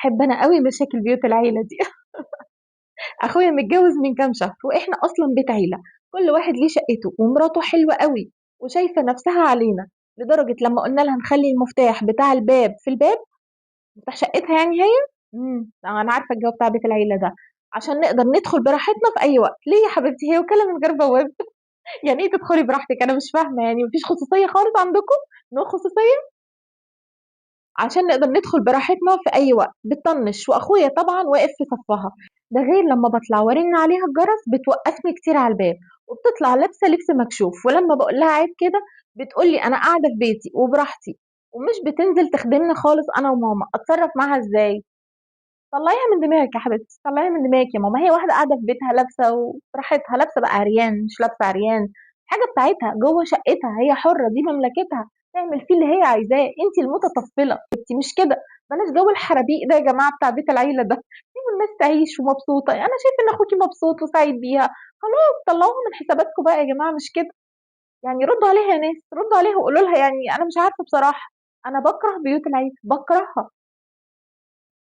باحب أنا أوي مشاكل بيوت العيلة دي. أخويا متجوّز من كام شهر، وإحنا أصلًا بيت عيلة، كل واحد ليه شقته، ومراته حلوة أوي، وشايفة نفسها علينا، لدرجة لمّا قُلنا لها نخلّي المفتاح بتاع الباب في الباب، مفتاح شقتها يعني هي، أنا عارفة الجو بتاع بيت العيلة ده، عشان نقدر ندخل براحتنا في أي وقت. ليه يا حبيبتي هي وكالة من غير بواب؟ يعني إيه تدخلي براحتك؟ أنا مش فاهمة يعني ما فيش خصوصية خالص عندكم؟ no خصوصية؟ عشان نقدر ندخل براحتنا في أي وقت، بتطنّش وأخويا طبعًا واقف في صفّها، ده غير لمّا باطلع وأرن عليها الجرس بتوقّفني كتير على الباب، وبتطلع لابسة لبس مكشوف، ولمّا باقول لها عيب كده بتقول لي أنا قاعدة في بيتي وبراحتي، ومش بتنزل تخدمنا خالص أنا وماما، أتصرّف معاها إزاي؟ طلّعيها من دماغِك يا حبيبتي، طلّعيها من دماغِك يا ماما، هي واحدة قاعدة في بيتها لابسة وبراحتها، لابسة بقى عريان مش لابسة عريان، حاجة بتاعتها جوّه شقتها، هي حُرّة دي مملكتها، تعمل فيه اللي هي عايزاه، أنتِ المتطفلة، أنتِ مش كده، بلاش جو الحرابيق ده يا جماعة بتاع بيت العيلة ده، سيبوا الناس تعيش ومبسوطة، أنا شايفة إن أخوكِ مبسوط وسعيد بيها، خلاص طلّعوها من حساباتكم بقى يا جماعة مش كده، يعني ردّوا عليها يا ناس، ردّوا عليها وقولوا لها يعني أنا مش عارفة بصراحة، أنا باكره بيوت العيلة، باكرهها.